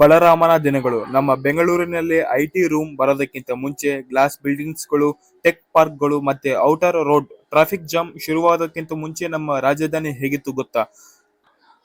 ಬಲರಾಮನ ದಿನಗಳು. ನಮ್ಮ ಬೆಂಗಳೂರಿನಲ್ಲಿ ಐಟಿ ರೂಮ್ ಬರೋದಕ್ಕಿಂತ ಮುಂಚೆ ಗ್ಲಾಸ್ ಬಿಲ್ಡಿಂಗ್ಸ್ಗಳು, ಟೆಕ್ ಪಾರ್ಕ್ಗಳು ಮತ್ತೆ ಔಟರ್ ರೋಡ್ ಟ್ರಾಫಿಕ್ ಜಾಮ್ ಶುರುವಾಗೋದಕ್ಕಿಂತ ಮುಂಚೆ ನಮ್ಮ ರಾಜಧಾನಿ ಹೇಗಿತ್ತು ಗೊತ್ತಾ?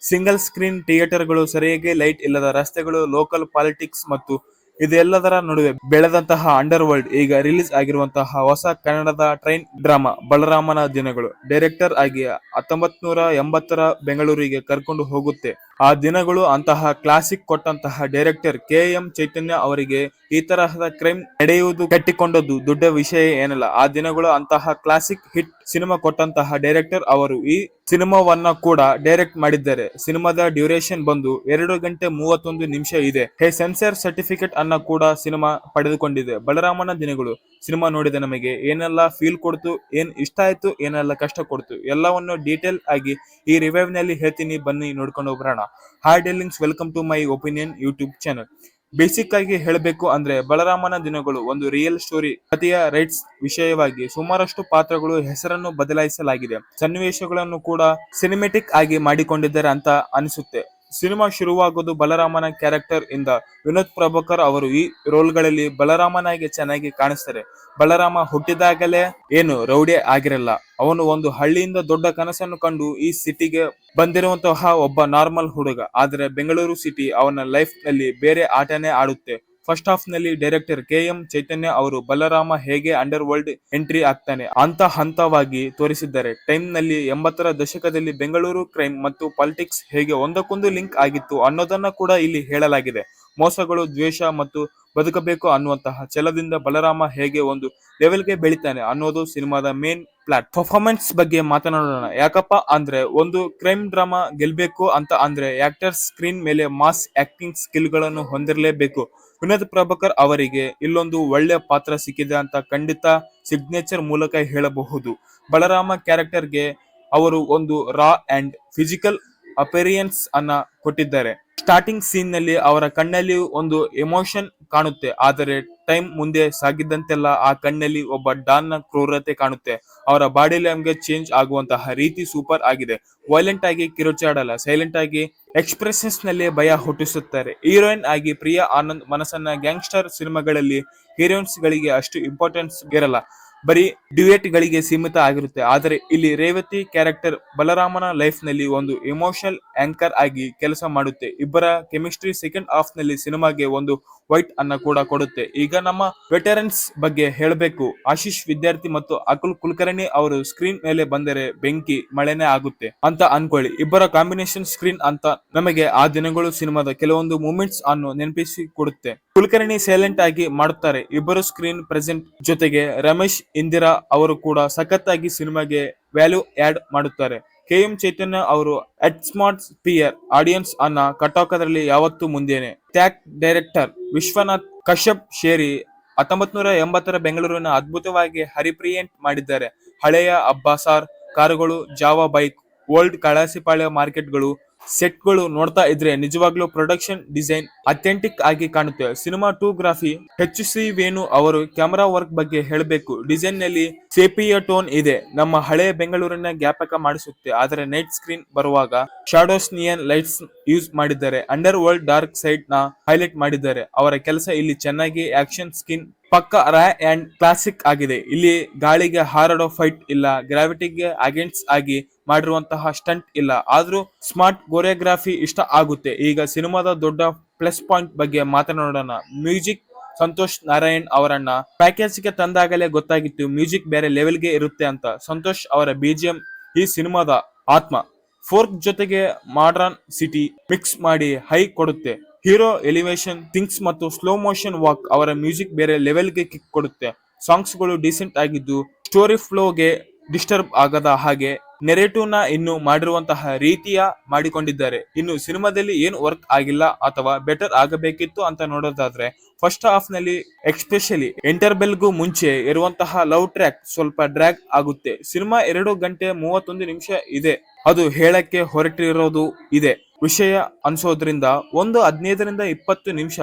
ಸಿಂಗಲ್ ಸ್ಕ್ರೀನ್ ಥಿಯೇಟರ್ಗಳು, ಸರಿಯಾಗಿ ಲೈಟ್ ಇಲ್ಲದ ರಸ್ತೆಗಳು, ಲೋಕಲ್ ಪಾಲಿಟಿಕ್ಸ್ ಮತ್ತು ಇದೆಲ್ಲದರ ನಡುವೆ ಬೆಳೆದಂತಹ ಅಂಡರ್ ವರ್ಲ್ಡ್ ಈಗ ರಿಲೀಸ್ ಆಗಿರುವಂತಹ ಹೊಸ ಕನ್ನಡದ ಟ್ರೈನ್ ಡ್ರಾಮಾ ಬಲರಾಮನ ದಿನಗಳು. ಡೈರೆಕ್ಟರ್ ಆಗಿ 1980ರ ಬೆಂಗಳೂರಿಗೆ ಕರ್ಕೊಂಡು ಹೋಗುತ್ತೆ. ಆ ದಿನಗಳು ಅಂತಹ ಕ್ಲಾಸಿಕ್ ಕೊಟ್ಟಂತಹ ಡೈರೆಕ್ಟರ್ ಕೆ.ಎಂ. ಚೈತನ್ಯ ಅವರಿಗೆ ಈ ತರಹದ ಕ್ರೈಮ್ ನಡೆಯುವುದು ಕಟ್ಟಿಕೊಂಡದ್ದು ದೊಡ್ಡ ವಿಷಯ ಏನಲ್ಲ. ಆ ದಿನಗಳು ಅಂತಹ ಕ್ಲಾಸಿಕ್ ಹಿಟ್ ಸಿನಿಮಾ ಕೊಟ್ಟಂತಹ ಡೈರೆಕ್ಟರ್ ಅವರು ಈ ಸಿನಿಮಾವನ್ನ ಕೂಡ ಡೈರೆಕ್ಟ್ ಮಾಡಿದ್ದಾರೆ. ಸಿನಿಮಾದ ಡ್ಯೂರೇಷನ್ ಬಂದು 2 ಗಂಟೆ 31 ನಿಮಿಷ ಇದೆ. ಸೆನ್ಸರ್ ಸರ್ಟಿಫಿಕೇಟ್ ಅನ್ನ ಕೂಡ ಸಿನಿಮಾ ಪಡೆದುಕೊಂಡಿದೆ. ಬಲರಾಮನ ದಿನಗಳು ಸಿನಿಮಾ ನೋಡಿದ ನಮಗೆ ಏನೆಲ್ಲ ಫೀಲ್ ಕೊಡ್ತು, ಏನ್ ಇಷ್ಟ ಆಯ್ತು, ಏನೆಲ್ಲ ಕಷ್ಟ ಕೊಡ್ತು, ಎಲ್ಲವನ್ನು ಡೀಟೇಲ್ ಆಗಿ ಈ ರಿವೈವ್ ನಲ್ಲಿ ಹೇಳ್ತೀನಿ, ಬನ್ನಿ ನೋಡ್ಕೊಂಡು ಬರೋಣ. Hi darlings, welcome to my opinion YouTube channel. Basic ಆಗಿ ಹೇಳಬೇಕು ಅಂದ್ರೆ ಬಲರಾಮನ ದಿನಗಳು ಒಂದು ರಿಯಲ್ ಸ್ಟೋರಿ. ಕಥೆಯ ರೈಟ್ಸ್ ವಿಷಯವಾಗಿ ಸುಮಾರಷ್ಟು ಪಾತ್ರಗಳು ಹೆಸರನ್ನು ಬದಲಾಯಿಸಲಾಗಿದೆ, ಸನ್ನಿವೇಶಗಳನ್ನು ಕೂಡ ಸಿನಿಮೆಟಿಕ್ ಆಗಿ ಮಾಡಿಕೊಂಡಿದ್ದಾರೆ ಅಂತ ಅನಿಸುತ್ತೆ. ಸಿನಿಮಾ ಶುರುವಾಗೋದು ಬಲರಾಮನ ಕ್ಯಾರೆಕ್ಟರ್ ಇಂದ. ವಿನೋದ್ ಪ್ರಭಾಕರ್ ಅವರು ಈ ರೋಲ್ಗಳಲ್ಲಿ ಬಲರಾಮನಾಗಿ ಚೆನ್ನಾಗಿ ಕಾಣಿಸ್ತಾರೆ. ಬಲರಾಮ ಹುಟ್ಟಿದಾಗಲೇ ಏನು ರೌಡಿ ಆಗಿರಲ್ಲ. ಅವನು ಒಂದು ಹಳ್ಳಿಯಿಂದ ದೊಡ್ಡ ಕನಸನ್ನು ಕಂಡು ಈ ಸಿಟಿಗೆ ಬಂದಿರುವಂತಹ ಒಬ್ಬ ನಾರ್ಮಲ್ ಹುಡುಗ. ಆದ್ರೆ ಬೆಂಗಳೂರು ಸಿಟಿ ಅವನ ಲೈಫ್ ನಲ್ಲಿ ಬೇರೆ ಆಟನೇ ಆಡುತ್ತೆ. ಫಸ್ಟ್ ಹಾಫ್ ನಲ್ಲಿ ಡೈರೆಕ್ಟರ್ ಕೆ.ಎಂ. ಚೈತನ್ಯ ಅವರು ಬಲರಾಮ ಹೇಗೆ ಅಂಡರ್ ವರ್ಲ್ಡ್ ಎಂಟ್ರಿ ಆಗ್ತಾನೆ ಅಂತ ಹಂತವಾಗಿ ತೋರಿಸಿದ್ದಾರೆ. ಟೈಮ್ ನಲ್ಲಿ 80ರ ದಶಕದಲ್ಲಿ ಬೆಂಗಳೂರು ಕ್ರೈಮ್ ಮತ್ತು ಪಾಲಿಟಿಕ್ಸ್ ಹೇಗೆ ಒಂದಕ್ಕೊಂದು ಲಿಂಕ್ ಆಗಿತ್ತು ಅನ್ನೋದನ್ನ ಕೂಡ ಇಲ್ಲಿ ಹೇಳಲಾಗಿದೆ. ಮೋಸಗಳು, ದ್ವೇಷ ಮತ್ತು ಬದುಕಬೇಕು ಅನ್ನುವಂತಹ ಛಲದಿಂದ ಬಲರಾಮ ಹೇಗೆ ಒಂದು ಲೆವೆಲ್ಗೆ ಬೆಳಿತಾನೆ ಅನ್ನೋದು ಸಿನಿಮಾದ ಮೇನ್ ಪ್ಲಾಟ್. ಪರ್ಫಾರ್ಮೆನ್ಸ್ ಬಗ್ಗೆ ಮಾತನಾಡೋಣ. ಯಾಕಪ್ಪ ಅಂದ್ರೆ ಒಂದು ಕ್ರೈಮ್ ಡ್ರಾಮಾ ಗೆಲ್ಬೇಕು ಅಂತ ಅಂದ್ರೆ ಆಕ್ಟರ್ ಸ್ಕ್ರೀನ್ ಮೇಲೆ ಮಾಸ್ ಆಕ್ಟಿಂಗ್ ಸ್ಕಿಲ್ ಗಳನ್ನು ಹೊಂದಿರಲೇಬೇಕು. ವಿನೋದ್ ಪ್ರಭಾಕರ್ ಅವರಿಗೆ ಇಲ್ಲೊಂದು ಒಳ್ಳೆ ಪಾತ್ರ ಸಿಕ್ಕಿದೆ ಅಂತ ಖಂಡಿತ ಸಿಗ್ನೇಚರ್ ಮೂಲಕ ಹೇಳಬಹುದು. ಬಲರಾಮ ಕ್ಯಾರೆಕ್ಟರ್ಗೆ ಅವರು ಒಂದು ರಾ ಅಂಡ್ ಫಿಸಿಕಲ್ ಅಪೇರಿಯನ್ಸ್ ಅನ್ನ ಕೊಟ್ಟಿದ್ದಾರೆ. ಸ್ಟಾರ್ಟಿಂಗ್ ಸೀನ್ ನಲ್ಲಿ ಅವರ ಕಣ್ಣಲ್ಲಿ ಒಂದು ಎಮೋಷನ್ ಕಾಣುತ್ತೆ, ಆದರೆ ಟೈಮ್ ಮುಂದೆ ಸಾಗಿದ್ದಂತೆಲ್ಲ ಆ ಕಣ್ಣಲ್ಲಿ ಒಬ್ಬ ಡಾನ್ ನ ಕ್ರೂರತೆ ಕಾಣುತ್ತೆ. ಅವರ ಬಾಡಿ ಲ್ಯಾಂಗ್ವೇಜ್ ಚೇಂಜ್ ಆಗುವಂತಹ ರೀತಿ ಸೂಪರ್ ಆಗಿದೆ. ವೈಲೆಂಟ್ ಆಗಿ ಕಿರುಚಾಡಲ್ಲ, ಸೈಲೆಂಟ್ ಆಗಿ ಎಕ್ಸ್ಪ್ರೆಷನ್ಸ್ ನಲ್ಲಿ ಭಯ ಹುಟ್ಟಿಸುತ್ತಾರೆ. ಹೀರೋಯಿನ್ ಆಗಿ ಪ್ರಿಯಾ ಆನಂದ್ ಮನಸ್ಸನ್ನ ಗ್ಯಾಂಗ್ಸ್ಟರ್ ಸಿನಿಮಾಗಳಲ್ಲಿ ಹೀರೋಯಿನ್ಸ್ ಗಳಿಗೆ ಅಷ್ಟು ಇಂಪಾರ್ಟೆನ್ಸ್ ಇರಲ್ಲ, ಬರೀ ಡ್ಯೂಯೆಟ್ ಗಳಿಗೆ ಸೀಮಿತ ಆಗಿರುತ್ತೆ. ಆದರೆ ಇಲ್ಲಿ ರೇವತಿ ಕ್ಯಾರೆಕ್ಟರ್ ಬಲರಾಮನ ಲೈಫ್ ನಲ್ಲಿ ಒಂದು ಎಮೋಷನಲ್ ಆಂಕರ್ ಆಗಿ ಕೆಲಸ ಮಾಡುತ್ತೆ. ಇಬ್ಬರ ಕೆಮಿಸ್ಟ್ರಿ ಸೆಕೆಂಡ್ ಹಾಫ್ ನಲ್ಲಿ ಸಿನಿಮಾಗೆ ಒಂದು ವೈಟ್ ಅನ್ನ ಕೂಡ ಕೊಡುತ್ತೆ. ಈಗ ನಮ್ಮ ವೆಟರನ್ಸ್ ಬಗ್ಗೆ ಹೇಳಬೇಕು. ಆಶೀಶ್ ವಿದ್ಯಾರ್ಥಿ ಮತ್ತು ಅಕುಲ್ ಕುಲಕರ್ಣಿ ಅವರು ಸ್ಕ್ರೀನ್ ಮೇಲೆ ಬಂದರೆ ಬೆಂಕಿ ಮಳೆನೇ ಆಗುತ್ತೆ ಅಂತ ಅನ್ಕೊಳ್ಳಿ. ಇಬ್ಬರ ಕಾಂಬಿನೇಷನ್ ಸ್ಕ್ರೀನ್ ಅಂತ ನಮಗೆ ಆ ದಿನಗಳು ಸಿನಿಮಾದ ಕೆಲವೊಂದು ಮೂಮೆಂಟ್ಸ್ ಅನ್ನು ನೆನಪಿಸಿ ಕೊಡುತ್ತೆ. ಕುಲಕರ್ಣಿ ಸೈಲೆಂಟ್ ಆಗಿ ಮಾಡುತ್ತಾರೆ. ಇಬ್ಬರು ಸ್ಕ್ರೀನ್ ಪ್ರೆಸೆಂಟ್ ಜೊತೆಗೆ ರಮೇಶ್ ಇಂದಿರಾ ಅವರು ಕೂಡ ಸಖತ್ತಾಗಿ ಸಿನಿಮಾಗೆ ವ್ಯಾಲ್ಯೂ ಆಡ್ ಮಾಡುತ್ತಾರೆ. ಕೆ.ಎಂ. ಚೈತನ್ಯ ಅವರು ಅಟ್ ಸ್ಮಾರ್ಟ್ ಪಿಯರ್ ಆಡಿಯನ್ಸ್ ಅನ್ನ ಕಟ್ಟಾಕೋದ್ರಲ್ಲಿ ಯಾವತ್ತೂ ಮುಂದೇನೆ. ಟ್ಯಾಕ್ ಡೈರೆಕ್ಟರ್ ವಿಶ್ವನಾಥ್ ಕಶ್ಯಪ್ ಸೇರಿ 1980ರ ಬೆಂಗಳೂರಿನ ಅದ್ಭುತವಾಗಿ ಹರಿಪ್ರಿಯೆಂಟ್ ಮಾಡಿದ್ದಾರೆ. ಹಳೆಯ ಅಬ್ಬಾಸಾರ್ ಕಾರುಗಳು, ಜಾವಾ ಬೈಕ್, ಓಲ್ಡ್ ಕಳಸಿಪಾಳ್ಯ ಮಾರ್ಕೆಟ್ಗಳು, ಸೆಟ್ಗಳು ನೋಡ್ತಾ ಇದ್ರೆ ನಿಜವಾಗ್ಲೂ ಪ್ರೊಡಕ್ಷನ್ ಡಿಸೈನ್ ಅಥೆಂಟಿಕ್ ಆಗಿ ಕಾಣುತ್ತೆ. ಸಿನಿಮಾಟೋಗ್ರಫಿ ಎಚ್.ಸಿ. ವೇಣು ಅವರು ಕ್ಯಾಮೆರಾ ವರ್ಕ್ ಬಗ್ಗೆ ಹೇಳಬೇಕು. ಡಿಸೈನ್ ನಲ್ಲಿ ಸೇಪಿಯ ಟೋನ್ ಇದೆ, ನಮ್ಮ ಹಳೆಯ ಬೆಂಗಳೂರಿನ ಜ್ಞಾಪಕ ಮಾಡಿಸುತ್ತೆ. ಆದರೆ ನೈಟ್ ಸ್ಕ್ರೀನ್ ಬರುವಾಗ ಶಾಡೋಸ್, ನಿಯನ್ ಲೈಟ್ಸ್ ಯೂಸ್ ಮಾಡಿದ್ದಾರೆ. ಅಂಡರ್ ವರ್ಲ್ಡ್ ಡಾರ್ಕ್ ಸೈಡ್ ನ ಹೈಲೈಟ್ ಮಾಡಿದ್ದಾರೆ. ಅವರ ಕೆಲಸ ಇಲ್ಲಿ ಚೆನ್ನಾಗಿ ಆಕ್ಷನ್ ಸ್ಕಿನ್ ಪಕ್ಕ ರಾ ಅಂಡ್ ಕ್ಲಾಸಿಕ್ ಆಗಿದೆ. ಇಲ್ಲಿ ಗಾಳಿಗೆ ಹಾರಾಡೋ ಫೈಟ್ ಇಲ್ಲ, ಗ್ರಾವಿಟಿಗೆ ಅಗೇನ್ಸ್ಟ್ ಆಗಿ ಮಾಡಿರುವಂತಹ ಸ್ಟಂಟ್ ಇಲ್ಲ, ಆದ್ರೂ ಸ್ಮಾರ್ಟ್ ಕೊರಿಯೋಗ್ರಫಿ ಇಷ್ಟ ಆಗುತ್ತೆ. ಈಗ ಸಿನಿಮಾದ ದೊಡ್ಡ ಪ್ಲಸ್ ಪಾಯಿಂಟ್ ಬಗ್ಗೆ ಮಾತನಾಡೋಣ. ಮ್ಯೂಸಿಕ್ ಸಂತೋಷ್ ನಾರಾಯಣ್ ಅವರನ್ನ ಪ್ಯಾಕೇಜ್ ಗೆ ತಂದಾಗಲೇ ಗೊತ್ತಾಗಿತ್ತು ಮ್ಯೂಸಿಕ್ ಬೇರೆ ಲೆವೆಲ್ಗೆ ಇರುತ್ತೆ ಅಂತ. ಸಂತೋಷ್ ಅವರ ಬಿಜಿಎಂ ಈ ಸಿನಿಮಾದ ಆತ್ಮ. ಫೋರ್ಕ್ ಜೊತೆಗೆ ಮಾಡರ್ನ್ ಸಿಟಿ ಮಿಕ್ಸ್ ಮಾಡಿ ಹೈ ಕೊಡುತ್ತೆ. ಹೀರೋ ಎಲಿವೇಶನ್ ಥಿಂಗ್ಸ್ ಮತ್ತು ಸ್ಲೋ ಮೋಷನ್ ವಾಕ್ ಅವರ ಮ್ಯೂಸಿಕ್ ಬೇರೆ ಲೆವೆಲ್ಗೆ ಕಿಕ್ ಕೊಡುತ್ತೆ. ಸಾಂಗ್ಸ್ ಗಳು ಡೀಸೆಂಟ್ ಆಗಿದ್ದು ಸ್ಟೋರಿ ಫ್ಲೋಗೆ ಡಿಸ್ಟರ್ಬ್ ಆಗದ ಹಾಗೆ ನೆರೇಟಿವ್ ನ ಇನ್ನು ಮಾಡಿರುವಂತಹ ರೀತಿಯ ಮಾಡಿಕೊಂಡಿದ್ದಾರೆ. ಇನ್ನು ಸಿನಿಮಾದಲ್ಲಿ ಏನು ವರ್ಕ್ ಆಗಿಲ್ಲ ಅಥವಾ ಬೆಟರ್ ಆಗಬೇಕಿತ್ತು ಅಂತ ನೋಡೋದಾದ್ರೆ ಫಸ್ಟ್ ಹಾಫ್ ನಲ್ಲಿ ಎಕ್ಸ್ಪೆಷಲಿ ಇಂಟರ್ಬೆಲ್ಗೂ ಮುಂಚೆ ಇರುವಂತಹ ಲವ್ ಟ್ರ್ಯಾಕ್ ಸ್ವಲ್ಪ ಡ್ರ್ಯಾಗ್ ಆಗುತ್ತೆ. ಸಿನಿಮಾ 2 ಗಂಟೆ 31 ನಿಮಿಷ ಇದೆ, ಅದು ಹೇಳಕ್ಕೆ ಹೊರಟಿರೋದು ಇದೆ ವಿಷಯ ಅನ್ಸೋದ್ರಿಂದ ಒಂದು 15ರಿಂದ 20 ನಿಮಿಷ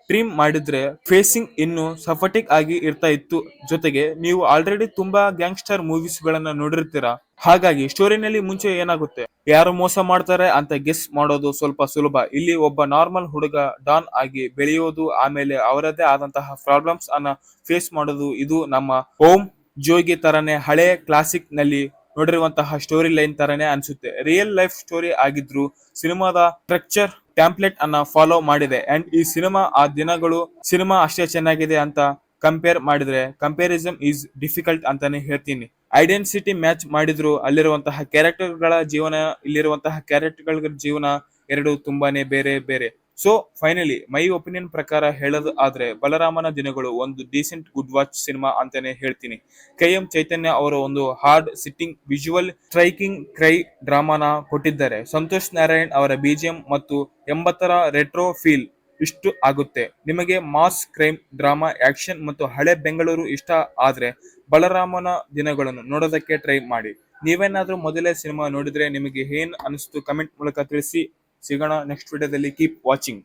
ಟ್ರಿಮ್ ಮಾಡಿದ್ರೆ ಫೇಸಿಂಗ್ ಇನ್ನು ಸಫಟಿಕ್ ಆಗಿ ಇರ್ತಾ ಇತ್ತು. ಜೊತೆಗೆ ನೀವು ಆಲ್ರೆಡಿ ತುಂಬಾ ಗ್ಯಾಂಗ್ಸ್ಟರ್ ಮೂವೀಸ್ ಗಳನ್ನ ನೋಡಿರ್ತೀರಾ, ಹಾಗಾಗಿ ಸ್ಟೋರಿನಲ್ಲಿ ಮುಂಚೆ ಏನಾಗುತ್ತೆ, ಯಾರು ಮೋಸ ಮಾಡ್ತಾರೆ ಅಂತ ಗೆಸ್ ಮಾಡೋದು ಸ್ವಲ್ಪ ಸುಲಭ. ಇಲ್ಲಿ ಒಬ್ಬ ನಾರ್ಮಲ್ ಹುಡುಗ ಡಾನ್ ಆಗಿ ಬೆಳೆಯೋದು, ಆಮೇಲೆ ಅವರದೇ ಆದಂತಹ ಪ್ರಾಬ್ಲಮ್ಸ್ ಅನ್ನ ಫೇಸ್ ಮಾಡೋದು, ಇದು ನಮ್ಮ ಓಂ ಜೋಗಿ ತರನೇ ಹಳೆ ಕ್ಲಾಸಿಕ್ ನಲ್ಲಿ ನೋಡಿರುವಂತಹ ಸ್ಟೋರಿ ಲೈನ್ ತರನೇ ಅನ್ಸುತ್ತೆ. ರಿಯಲ್ ಲೈಫ್ ಸ್ಟೋರಿ ಆಗಿದ್ರು ಸಿನಿಮಾದ ಸ್ಟ್ರಕ್ಚರ್ ಟ್ಯಾಂಪ್ಲೆಟ್ ಅನ್ನ ಫಾಲೋ ಮಾಡಿದೆ. ಅಂಡ್ ಈ ಸಿನಿಮಾ ಆ ದಿನಗಳು ಸಿನಿಮಾ ಅಷ್ಟೇ ಚೆನ್ನಾಗಿದೆ ಅಂತ ಕಂಪೇರ್ ಮಾಡಿದ್ರೆ ಕಂಪ್ಯಾರಿಸನ್ ಈಸ್ ಡಿಫಿಕಲ್ಟ್ ಅಂತಾನೆ ಹೇಳ್ತೀನಿ. ಐಡೆನ್ಸಿಟಿ ಮ್ಯಾಚ್ ಮಾಡಿದ್ರು ಅಲ್ಲಿರುವಂತಹ ಕ್ಯಾರೆಕ್ಟರ್ ಗಳ ಜೀವನ, ಇಲ್ಲಿರುವಂತಹ ಕ್ಯಾರೆಕ್ಟರ್ ಗಳ ಜೀವನ ಎರಡು ತುಂಬಾನೇ ಬೇರೆ ಬೇರೆ. ಸೊ ಫೈನಲಿ ಮೈ ಒಪಿನಿಯನ್ ಪ್ರಕಾರ ಹೇಳೋದು ಆದ್ರೆ ಬಲರಾಮನ ದಿನಗಳು ಒಂದು ಡೀಸೆಂಟ್ ಗುಡ್ ವಾಚ್ ಸಿನಿಮಾ ಅಂತಾನೆ ಹೇಳ್ತೀನಿ. KM ಚೈತನ್ಯ ಅವರು ಒಂದು hard hitting visual striking crime ಡ್ರಾಮಾನ ಕೊಟ್ಟಿದ್ದಾರೆ. ಸಂತೋಷ್ ನಾರಾಯಣ್ ಅವರ BGM ಮತ್ತು 80ರ ರೆಟ್ರೋ ಫೀಲ್ ಇಷ್ಟು ಆಗುತ್ತೆ. ನಿಮಗೆ ಮಾಸ್ ಕ್ರೈಮ್ ಡ್ರಾಮಾ ಆಕ್ಷನ್ ಮತ್ತು ಹಳೆ ಬೆಂಗಳೂರು ಇಷ್ಟ ಆದ್ರೆ ಬಲರಾಮನ ದಿನಗಳನ್ನು ನೋಡೋದಕ್ಕೆ ಟ್ರೈ ಮಾಡಿ. ನೀವೇನಾದ್ರೂ ಮೊದಲೇ ಸಿನಿಮಾ ನೋಡಿದ್ರೆ ನಿಮಗೆ ಏನ್ ಅನಿಸ್ತು ಕಮೆಂಟ್ ಮೂಲಕ ತಿಳಿಸಿ. ಸಿಗೋಣ ನೆಕ್ಸ್ಟ್ ವಿಡಿಯೋದಲ್ಲಿ. Keep watching.